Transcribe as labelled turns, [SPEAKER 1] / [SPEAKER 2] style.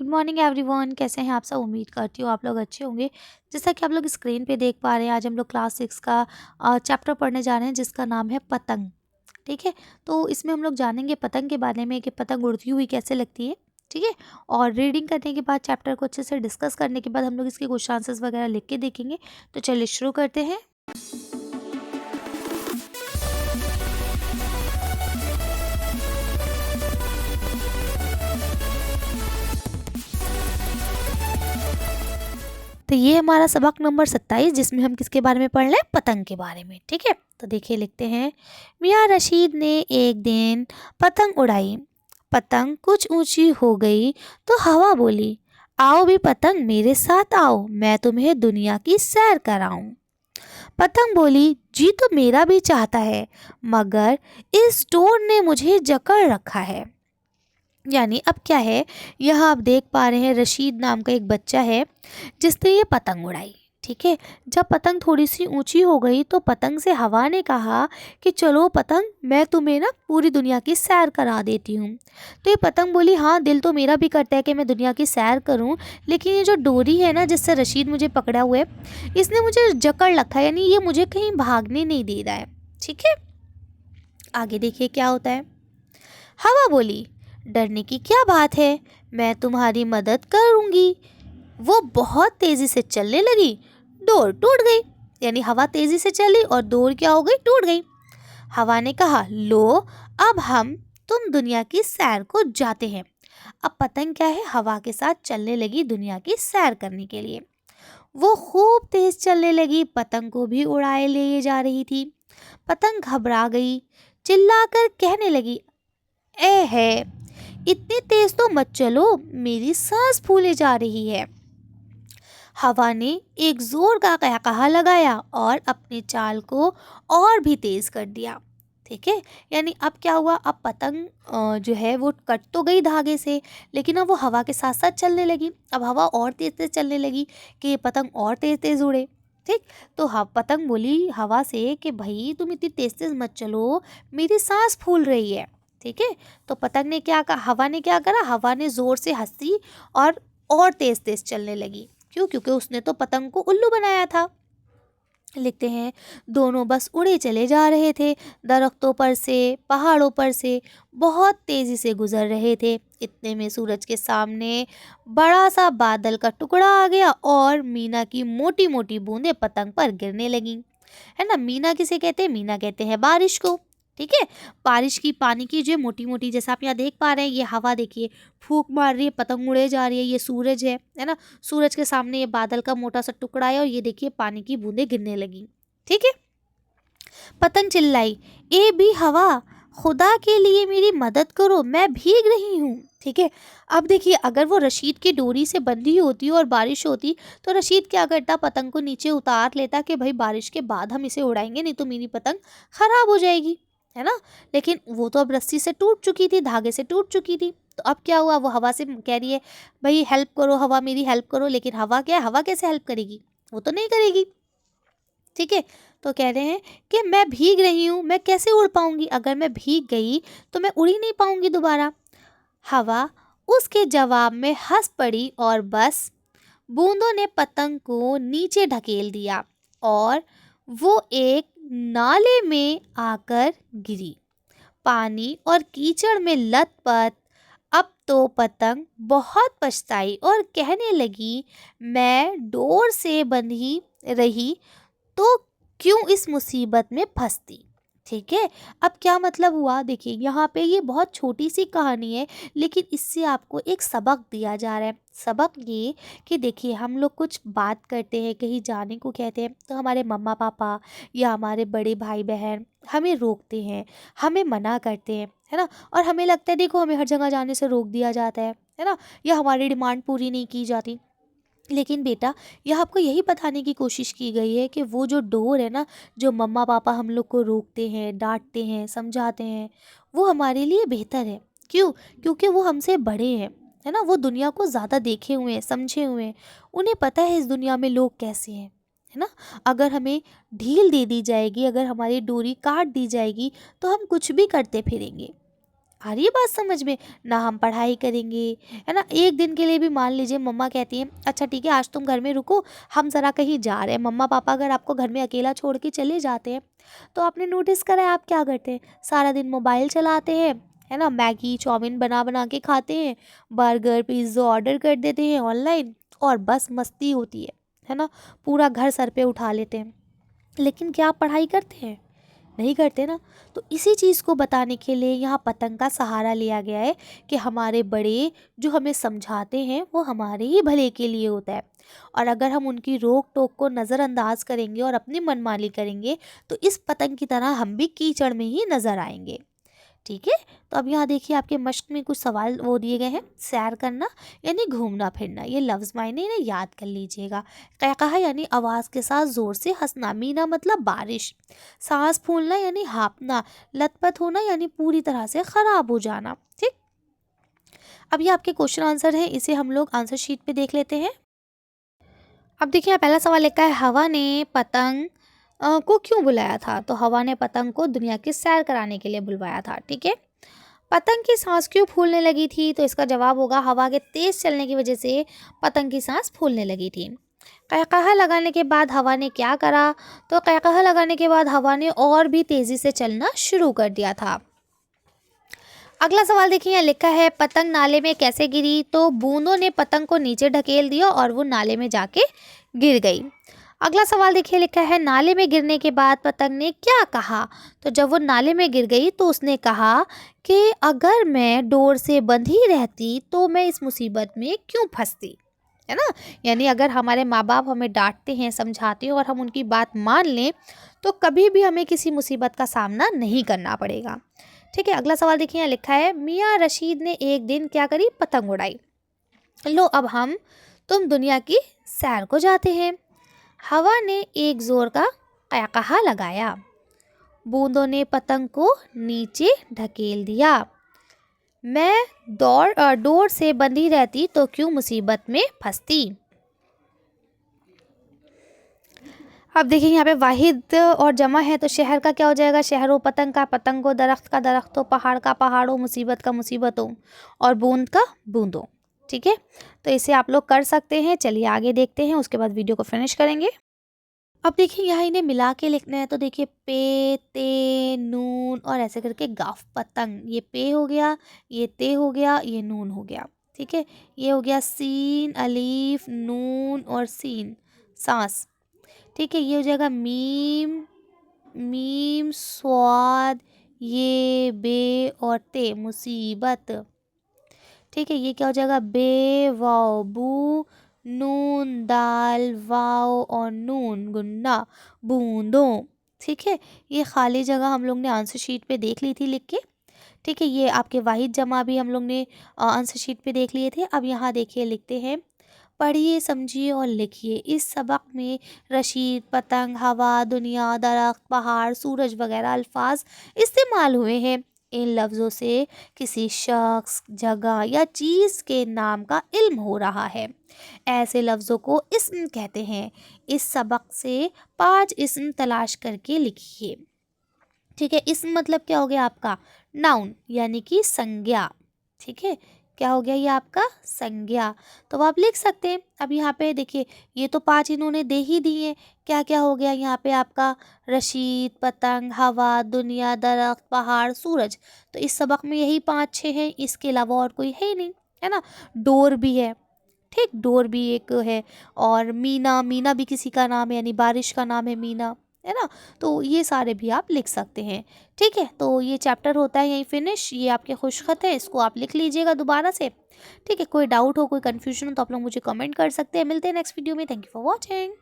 [SPEAKER 1] Good morning everyone. कैसे हैं आप सब? उम्मीद करती हूँ आप लोग अच्छे होंगे। जैसा कि आप लोग स्क्रीन पे देख पा रहे हैं, आज हम लोग क्लास 6 का चैप्टर पढ़ने जा रहे हैं जिसका नाम है पतंग। ठीक है, तो इसमें हम लोग जानेंगे पतंग के बारे में कि पतंग उड़ती हुई कैसे लगती है। ठीक है, और रीडिंग करने के बाद, चैप्टर को अच्छे से डिस्कस करने के बाद हम लोग इसके क्वेश्चन आंसर्स वगैरह लिख के देखेंगे। तो चलिए शुरू करते हैं। तो ये हमारा सबक नंबर 27, जिसमें हम किसके बारे में पढ़ रहे हैं? पतंग के बारे में। ठीक है, तो देखिए लिखते हैं। मियाँ रशीद ने एक दिन पतंग उड़ाई। पतंग कुछ ऊंची हो गई तो हवा बोली, आओ भी पतंग मेरे साथ आओ, मैं तुम्हें दुनिया की सैर कराऊं। पतंग बोली, जी तो मेरा भी चाहता है, मगर इस डोर ने मुझे जकड़ रखा है। यानी अब क्या है, यहाँ आप देख पा रहे हैं रशीद नाम का एक बच्चा है जिसने ये पतंग उड़ाई। ठीक है, जब पतंग थोड़ी सी ऊंची हो गई तो पतंग से हवा ने कहा कि चलो पतंग, मैं तुम्हें ना पूरी दुनिया की सैर करा देती हूँ। तो ये पतंग बोली, हाँ दिल तो मेरा भी करता है कि मैं दुनिया की सैर करूँ, लेकिन ये जो डोरी है ना जिससे रशीद मुझे पकड़ा हुआ है, इसने मुझे जकड़ रखा है, यानी ये मुझे कहीं भागने नहीं दे रहा है। ठीक है, आगे देखिए क्या होता है। हवा बोली, डरने की क्या बात है, मैं तुम्हारी मदद करूंगी। वो बहुत तेजी से चलने लगी, डोर टूट गई। यानी हवा तेजी से चली और डोर क्या हो गई? टूट गई। हवा ने कहा, लो अब हम तुम दुनिया की सैर को जाते हैं। अब पतंग क्या है, हवा के साथ चलने लगी दुनिया की सैर करने के लिए। वो खूब तेज चलने लगी, पतंग को भी उड़ाए ले जा रही थी। पतंग घबरा गई, चिल्लाकर कहने लगी, ए है, इतनी तेज तो मत चलो, मेरी सांस फूले जा रही है। हवा ने एक जोर का कहा लगाया और अपनी चाल को और भी तेज कर दिया। ठीक है, यानी अब क्या हुआ, अब पतंग जो है वो कट तो गई धागे से, लेकिन अब वो हवा के साथ साथ चलने लगी। अब हवा और तेज तेज चलने लगी कि ये पतंग और तेज तेज उड़े। ठीक, तो पतंग बोली हवा से कि भाई तुम इतनी तेज तेज मत चलो, मेरी सांस फूल रही है। ठीक है, तो पतंग ने क्या कहा, हवा ने क्या करा, हवा ने जोर से हंसी और तेज तेज चलने लगी। क्यों? क्योंकि उसने तो पतंग को उल्लू बनाया था। लिखते हैं, दोनों बस उड़े चले जा रहे थे, दरख्तों पर से, पहाड़ों पर से बहुत तेजी से गुजर रहे थे। इतने में सूरज के सामने बड़ा सा बादल का टुकड़ा आ गया और मीना की मोटी मोटी बूंदें पतंग पर गिरने लगीं। है ना, मीना किसे कहते हैं? मीना कहते हैं बारिश को। ठीक है, बारिश की पानी की जो मोटी मोटी, जैसा आप यहाँ देख पा रहे हैं, ये हवा देखिए फूंक मार रही है, पतंग उड़े जा रही है। ये सूरज है ना, सूरज के सामने ये बादल का मोटा सा टुकड़ा है और ये देखिए पानी की बूंदें गिरने लगी। ठीक है, पतंग चिल्लाई, ए भी हवा, खुदा के लिए मेरी मदद करो, मैं भीग रही हूँ। ठीक है, अब देखिए अगर वो रशीद की डोरी से बंधी होती और बारिश होती तो रशीद क्या करता, पतंग को नीचे उतार लेता कि भाई बारिश के बाद हम इसे उड़ाएंगे, नहीं तो मेरी पतंग खराब हो जाएगी। है ना, लेकिन वो तो अब रस्सी से टूट चुकी थी, धागे से टूट चुकी थी। तो अब क्या हुआ, वो हवा से कह रही है, भाई हेल्प करो हवा, मेरी हेल्प करो। लेकिन हवा क्या है, हवा कैसे हेल्प करेगी? वो तो नहीं करेगी। ठीक है, तो कह रहे हैं कि मैं भीग रही हूँ, मैं कैसे उड़ पाऊंगी? अगर मैं भीग गई तो मैं उड़ ही नहीं पाऊंगी दोबारा। हवा उसके जवाब में हंस पड़ी और बस बूंदों ने पतंग को नीचे ढकेल दिया और वो एक नाले में आकर गिरी, पानी और कीचड़ में लथपथ। अब तो पतंग बहुत पछताई और कहने लगी, मैं डोर से बंधी रही तो क्यों इस मुसीबत में फंसती। ठीक है, अब क्या मतलब हुआ, देखिए यहाँ पे ये बहुत छोटी सी कहानी है, लेकिन इससे आपको एक सबक दिया जा रहा है। सबक ये कि देखिए हम लोग कुछ बात करते हैं, कहीं जाने को कहते हैं, तो हमारे मम्मा पापा या हमारे बड़े भाई बहन हमें रोकते हैं, हमें मना करते हैं। है ना, और हमें लगता है देखो हमें हर जगह जाने से रोक दिया जाता है ना, या हमारी डिमांड पूरी नहीं की जाती। लेकिन बेटा, यह आपको यही बताने की कोशिश की गई है कि वो जो डोर है ना, जो मम्मा पापा हम लोग को रोकते हैं, डांटते हैं, समझाते हैं, वो हमारे लिए बेहतर है। क्यों? क्योंकि वो हमसे बड़े हैं। है ना, वो दुनिया को ज़्यादा देखे हुए हैं, समझे हुए हैं, उन्हें पता है इस दुनिया में लोग कैसे हैं। है ना, अगर हमें ढील दे दी जाएगी, अगर हमारी डोरी काट दी जाएगी तो हम कुछ भी करते फिरेंगे। आ रही है बात समझ में? ना हम पढ़ाई करेंगे, है ना। एक दिन के लिए भी मान लीजिए मम्मा कहती हैं अच्छा ठीक है आज तुम घर में रुको, हम ज़रा कहीं जा रहे हैं। मम्मा पापा अगर आपको घर में अकेला छोड़ के चले जाते हैं तो आपने नोटिस करा है आप क्या करते हैं? सारा दिन मोबाइल चलाते हैं, है ना। मैगी चाउमीन बना बना के खाते हैं, बर्गर पिज़्ज़ा ऑर्डर कर देते हैं ऑनलाइन, और बस मस्ती होती है ना। पूरा घर सर पे उठा लेते हैं। लेकिन क्या आप पढ़ाई करते हैं? नहीं करते ना। तो इसी चीज़ को बताने के लिए यहाँ पतंग का सहारा लिया गया है कि हमारे बड़े जो हमें समझाते हैं वो हमारे ही भले के लिए होता है, और अगर हम उनकी रोक टोक को नज़रअंदाज करेंगे और अपनी मनमानी करेंगे तो इस पतंग की तरह हम भी कीचड़ में ही नज़र आएंगे। ठीक है। तो अब यहाँ देखिए आपके मश्क में कुछ सवाल वो दिए गए हैं। सैर करना यानी घूमना फिरना, ये लफ्ज़ मायने इन्हें याद कर लीजिएगा। कहकहा यानी आवाज़ के साथ ज़ोर से हंसना। मीना मतलब बारिश। सांस फूलना यानी हाँफना। लथपथ होना यानी पूरी तरह से ख़राब हो जाना। ठीक। अब ये आपके क्वेश्चन आंसर है, इसे हम लोग आंसर शीट पे देख लेते हैं। अब देखिए पहला सवाल लिखा है हवा ने पतंग को क्यों बुलाया था? तो हवा ने पतंग को दुनिया की सैर कराने के लिए बुलवाया था। ठीक है। पतंग की सांस क्यों फूलने लगी थी? तो इसका जवाब होगा हवा के तेज चलने की वजह से पतंग की सांस फूलने लगी थी। कहकहा लगाने के बाद हवा ने क्या करा? तो कहकहा लगाने के बाद हवा ने और भी तेजी से चलना शुरू कर दिया था। अगला सवाल देखिए यहाँ लिखा है पतंग नाले में कैसे गिरी? तो बूंदों ने पतंग को नीचे ढकेल दिया और वो नाले में जाके गिर गई। अगला सवाल देखिए लिखा है नाले में गिरने के बाद पतंग ने क्या कहा? तो जब वो नाले में गिर गई तो उसने कहा कि अगर मैं डोर से बंधी रहती तो मैं इस मुसीबत में क्यों फंसती, है ना। यानी अगर हमारे माँ बाप हमें डांटते हैं समझाते हैं और हम उनकी बात मान लें तो कभी भी हमें किसी मुसीबत का सामना नहीं करना पड़ेगा। ठीक है। अगला सवाल देखिए यहाँ लिखा है मियाँ रशीद ने एक दिन क्या करी? पतंग उड़ाई। लो अब तुम दुनिया की सैर को जाते हैं। हवा ने एक जोर का कहकहा लगाया। बूंदों ने पतंग को नीचे ढकेल दिया। मैं डोर से बंधी रहती तो क्यों मुसीबत में फंसती। अब देखिए यहाँ पे वाहिद और जमा है तो शहर का क्या हो जाएगा? शहरों। पतंग का पतंगों। दरख्त का दरख्तों। पहाड़ का पहाड़ों। मुसीबत का मुसीबतों। और बूंद का बूंदों। ठीक है। तो इसे आप लोग कर सकते हैं। चलिए आगे देखते हैं, उसके बाद वीडियो को फिनिश करेंगे। अब देखिए यहाँ इन्हें मिला के लिखना है। तो देखिए पे ते नून और ऐसे करके गाफ पतंग। ये पे हो गया, ये ते हो गया, ये नून हो गया। ठीक है। ये हो गया सीन अलीफ नून और सीन सांस। ठीक है। ये हो जाएगा मीम मीम स्वाद ये बे और ते मुसीबत। ठीक है। ये क्या हो जाएगा? बे वाओ बू नून दाल वाओ और नून गुन्ना बूंदों। ठीक है। ये खाली जगह हम लोग ने आंसर शीट पे देख ली थी लिख के। ठीक है। ये आपके वाहिद जमा भी हम लोग ने आंसर शीट पे देख लिए थे। अब यहाँ देखिए लिखते हैं पढ़िए समझिए और लिखिए। इस सबक में रशीद पतंग हवा दुनिया दरख्त पहाड़ सूरज वगैरह अल्फाज इस्तेमाल हुए हैं। इन लफ्ज़ों से किसी शख्स जगह या चीज़ के नाम का इल्म हो रहा है। ऐसे लफ्ज़ों को इस्म कहते हैं। इस सबक से 5 इस्म तलाश करके लिखिए। ठीक है। इस्म मतलब क्या हो गया आपका? नाउन यानी कि संज्ञा। ठीक है। क्या हो गया? ये आपका संज्ञा। तो आप लिख सकते हैं। अब यहाँ पे देखिए ये तो 5 इन्होंने दे ही दिए। क्या क्या हो गया यहाँ पे आपका? रशीद पतंग हवा दुनिया दरख्त पहाड़ सूरज। तो इस सबक में यही 5-6 हैं, इसके अलावा और कोई है ही नहीं, है ना। डोर भी है। ठीक। डोर भी एक है। और मीना, मीना भी किसी का नाम है, यानी बारिश का नाम है मीना, है ना। तो ये सारे भी आप लिख सकते हैं। ठीक है। तो ये चैप्टर होता है यहीं फिनिश। ये आपके खुशखत है, इसको आप लिख लीजिएगा दोबारा से। ठीक है। कोई डाउट हो कोई कन्फ्यूजन हो तो आप लोग मुझे कमेंट कर सकते हैं। मिलते हैं नेक्स्ट वीडियो में। Thank you for watching.